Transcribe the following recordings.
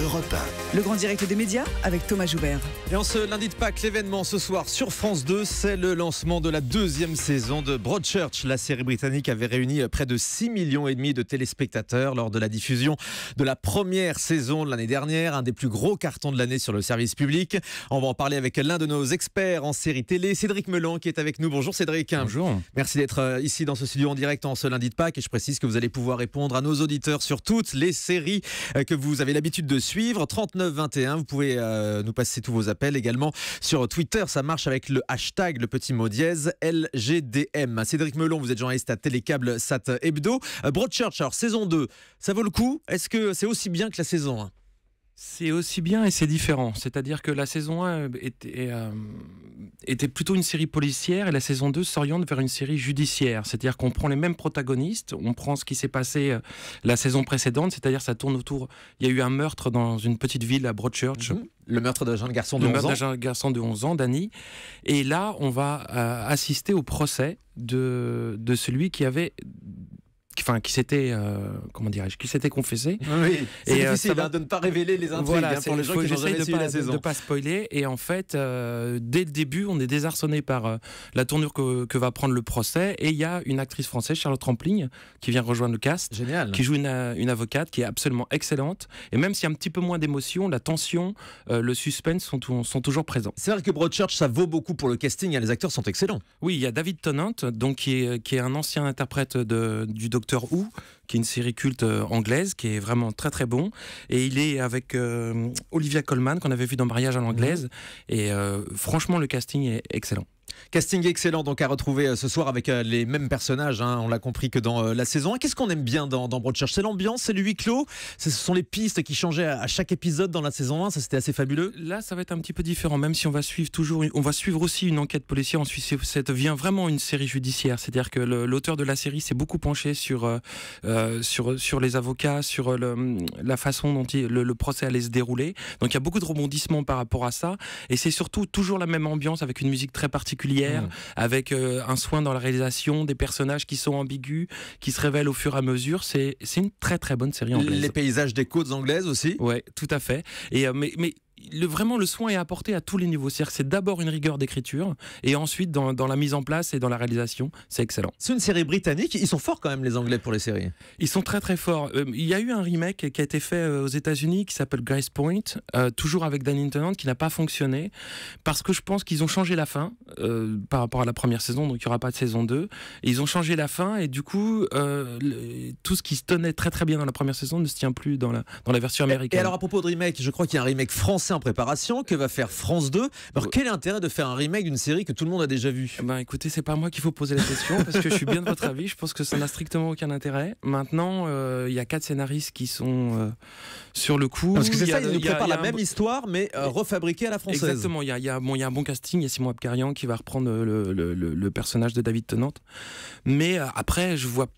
Europe 1. Le grand direct des médias avec Thomas Joubert. Et en ce lundi de Pâques, l'événement ce soir sur France 2, c'est le lancement de la deuxième saison de Broadchurch. La série britannique avait réuni près de 6,5 millions de téléspectateurs lors de la diffusion de la première saison de l'année dernière, un des plus gros cartons de l'année sur le service public. On va en parler avec l'un de nos experts en série télé, Cédric Melan, qui est avec nous. Bonjour Cédric. Bonjour. Merci d'être ici dans ce studio en direct en ce lundi de Pâques. Et je précise que vous allez pouvoir répondre à nos auditeurs sur toutes les séries que vous avez l'habitude de suivre. 3921, vous pouvez nous passer tous vos appels également sur Twitter. Ça marche avec le hashtag, le petit mot dièse, LGDM. Cédric Melan, vous êtes journaliste à Télécable Sat Hebdo. Broadchurch, alors saison 2, ça vaut le coup? Est-ce que c'est aussi bien que la saison 1? C'est aussi bien et c'est différent. C'est-à-dire que la saison 1 était plutôt une série policière et la saison 2 s'oriente vers une série judiciaire. C'est-à-dire qu'on prend les mêmes protagonistes, on prend ce qui s'est passé la saison précédente, c'est-à-dire ça tourne autour... Il y a eu un meurtre dans une petite ville à Broadchurch. Le meurtre d'un jeune garçon de 11 ans. Le meurtre d'un jeune garçon de 11 ans, Danny. Et là, on va assister au procès de celui qui avait... qui s'était confessé. Oui, c'est difficile va... de ne pas révéler les intrigues pour les gens qui n'ont jamais suivi la saison. De ne pas spoiler. Et en fait, dès le début, on est désarçonné par la tournure que va prendre le procès. Et il y a une actrice française, Charlotte Rampling, qui vient rejoindre le cast. Génial. Qui joue une avocate qui est absolument excellente. Et même s'il y a un petit peu moins d'émotion, la tension, le suspense sont toujours présents. C'est vrai que Broadchurch, ça vaut beaucoup pour le casting. Les acteurs sont excellents. Oui, il y a David Tennant, donc, qui est un ancien interprète du Docteur Who, qui est une série culte anglaise, qui est vraiment très très bon. Et il est avec Olivia Colman, qu'on avait vu dans Mariage à l'anglaise. Et franchement, le casting est excellent. Casting excellent donc à retrouver ce soir avec les mêmes personnages, on l'a compris, que dans la saison 1. Qu'est-ce qu'on aime bien dans Broadchurch? C'est l'ambiance, c'est le huis clos, ce sont les pistes qui changeaient à chaque épisode dans la saison 1, ça c'était assez fabuleux. Là ça va être un petit peu différent, même si on va suivre aussi une enquête policière. Ça devient vraiment une série judiciaire, c'est-à-dire que l'auteur de la série s'est beaucoup penché sur les avocats, sur la façon dont le procès allait se dérouler. Donc il y a beaucoup de rebondissements par rapport à ça, et c'est surtout toujours la même ambiance avec une musique très particulière, avec un soin dans la réalisation, des personnages qui sont ambigus, qui se révèlent au fur et à mesure. C'est une très très bonne série anglaise. Les paysages des côtes anglaises aussi. Ouais, tout à fait. Et mais vraiment le soin est apporté à tous les niveaux. C'est-à-dire que c'est d'abord une rigueur d'écriture et ensuite dans la mise en place et dans la réalisation, c'est excellent. C'est une série britannique, ils sont forts quand même les Anglais pour les séries. Ils sont très très forts. Il y a eu un remake qui a été fait aux États-Unis qui s'appelle Grace Point, toujours avec Danny Tennant, qui n'a pas fonctionné parce que je pense qu'ils ont changé la fin par rapport à la première saison, donc il n'y aura pas de saison 2. Et ils ont changé la fin et du coup tout ce qui se tenait très très bien dans la première saison ne se tient plus dans la version américaine. Et alors à propos de remake, je crois qu'il y a un remake français en préparation que va faire France 2. Alors quel est l'intérêt de faire un remake d'une série que tout le monde a déjà vue? Écoutez, c'est pas moi qu'il faut poser la question parce que je suis bien de votre avis. Je pense que ça n'a strictement aucun intérêt. Maintenant, il y a 4 scénaristes qui sont sur le coup. Parce que c'est ça, ils nous préparent la même histoire mais refabriquée à la française. Exactement, il y a un bon casting. Il y a Simon Abkarian qui va reprendre le personnage de David Tennant. Mais après, je vois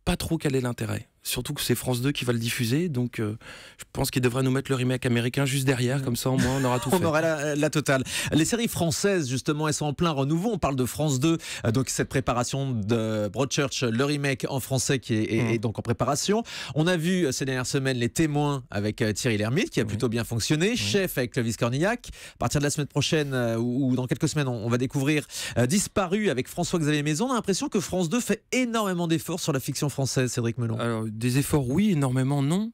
pas trop quel est l'intérêt. Surtout que c'est France 2 qui va le diffuser, donc je pense qu'il devrait nous mettre le remake américain juste derrière, comme ça au moins on aura tout fait. On aura la totale. Les séries françaises, justement, elles sont en plein renouveau. On parle de France 2, donc cette préparation de Broadchurch, le remake en français qui est donc en préparation. On a vu ces dernières semaines Les Témoins avec Thierry Lhermitte, qui a plutôt bien fonctionné. Chef avec Clovis Cornillac. À partir de la semaine prochaine, ou dans quelques semaines, on va découvrir Disparu avec François-Xavier Maison. On a l'impression que France 2 fait énormément d'efforts sur la fiction française, Cédric Melan. Alors, des efforts, oui, énormément, non.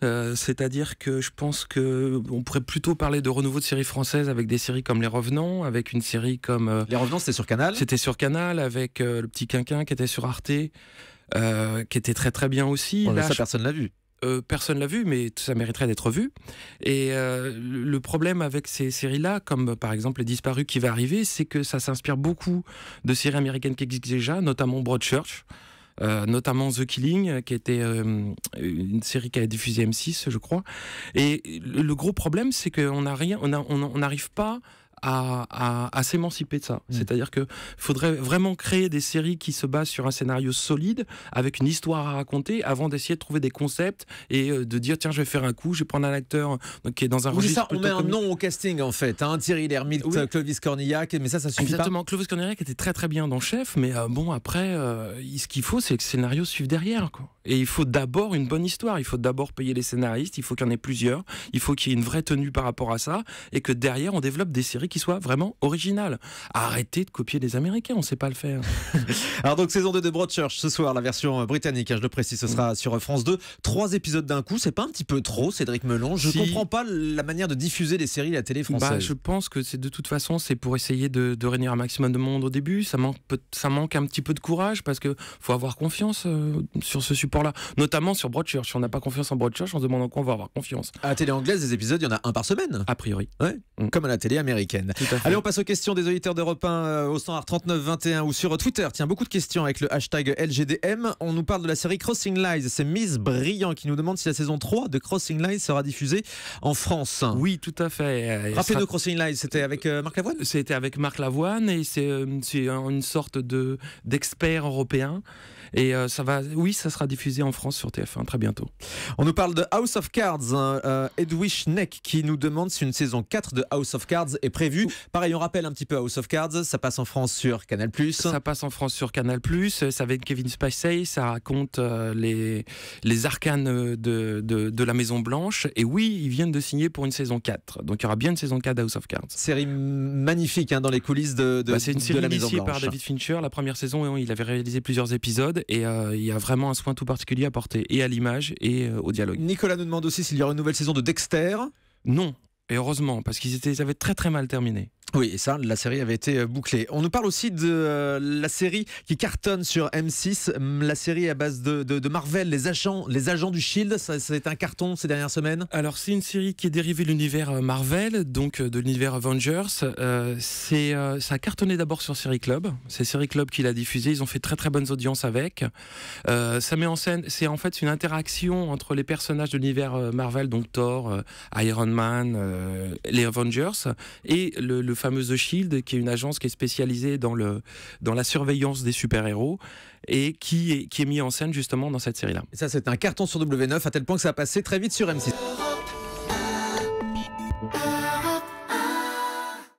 C'est-à-dire que je pense qu'on pourrait plutôt parler de renouveau de séries françaises avec des séries comme Les Revenants, avec une série comme... Les Revenants, c'était sur Canal. C'était sur Canal, avec Le Petit Quinquin qui était sur Arte, qui était très très bien aussi. Là, ça, personne l'a vu. Personne l'a vu, mais ça mériterait d'être vu. Et le problème avec ces séries-là, comme par exemple Les Disparus qui va arriver, c'est que ça s'inspire beaucoup de séries américaines qui existent déjà, notamment Broadchurch. Notamment The Killing, qui était une série qui a diffusé M6, je crois. Et le gros problème, c'est qu'on n'arrive pas à s'émanciper de ça. C'est-à-dire qu'il faudrait vraiment créer des séries qui se basent sur un scénario solide, avec une histoire à raconter, avant d'essayer de trouver des concepts et de dire tiens, je vais faire un coup, je vais prendre un acteur qui est dans un registre. Ça, on met un nom au casting en fait. Hein. Thierry Lhermitte, oui. Clovis Cornillac, mais ça suffit Exactement. pas. Clovis Cornillac était très très bien dans Chef, mais bon, après, ce qu'il faut, c'est que le scénario suive derrière, quoi. Et il faut d'abord une bonne histoire, il faut d'abord payer les scénaristes, il faut qu'il y en ait plusieurs, il faut qu'il y ait une vraie tenue par rapport à ça, et que derrière, on développe des séries qui soient vraiment originales. Arrêtez de copier les Américains, on ne sait pas le faire. Alors donc, saison 2 de Broadchurch, ce soir, la version britannique, je le précise, ce sera sur France 2. 3 épisodes d'un coup, c'est pas un petit peu trop, Cédric Melon? Je comprends pas la manière de diffuser les séries à la télé française. Je pense que c'est de toute façon, c'est pour essayer de réunir un maximum de monde au début. Ça manque un petit peu de courage, parce qu'il faut avoir confiance sur ce support-là. Notamment sur Broadchurch. Si on n'a pas confiance en Broadchurch, on se demande en quoi on va avoir confiance. À la télé anglaise, des épisodes, il y en a un par semaine. A priori. Ouais, comme à la télé américaine. Allez, on passe aux questions des auditeurs d'Europe 1 au standard 3921 ou sur Twitter. Tiens, beaucoup de questions avec le hashtag LGDM. On nous parle de la série Crossing Lies. C'est Miss Brillant qui nous demande si la saison 3 de Crossing Lies sera diffusée en France. Oui, tout à fait. Rappelez-nous, Crossing Lies, c'était avec Marc Lavoine? C'était avec Marc Lavoine et c'est une sorte d'expert européen. Et ça sera diffusé en France sur TF1 très bientôt. On nous parle de House of Cards. Edwige Neck qui nous demande si une saison 4 de House of Cards est prévue. Pareil, on rappelle un petit peu House of Cards. Ça passe en France sur Canal+. Ça passe en France sur Canal+. Ça avec Kevin Spacey. Ça raconte les arcanes de la Maison Blanche. Et oui, ils viennent de signer pour une saison 4. Donc il y aura bien une saison 4 d'House of Cards. Série magnifique dans les coulisses de la Maison Blanche. C'est une série initiée par David Fincher. La première saison, il avait réalisé plusieurs épisodes. Et il y a vraiment un soin tout particulier à porter et à l'image et au dialogue. Nicolas nous demande aussi s'il y aura une nouvelle saison de Dexter. Non, et heureusement, parce qu'ils avaient très très mal terminé. Oui, et ça, la série avait été bouclée. On nous parle aussi de la série qui cartonne sur M6, la série à base de Marvel, les agents du Shield. C'est un carton ces dernières semaines. Alors, c'est une série qui est dérivée de l'univers Marvel, donc de l'univers Avengers. Ça a cartonné d'abord sur Série Club. C'est Série Club qui l'a diffusé. Ils ont fait très très bonnes audiences avec. Ça met en scène, c'est en fait une interaction entre les personnages de l'univers Marvel, donc Thor, Iron Man, les Avengers, et le fameux The Shield, qui est une agence qui est spécialisée dans la surveillance des super-héros et qui est mis en scène justement dans cette série-là. Et ça, c'est un carton sur W9 à tel point que ça a passé très vite sur M6.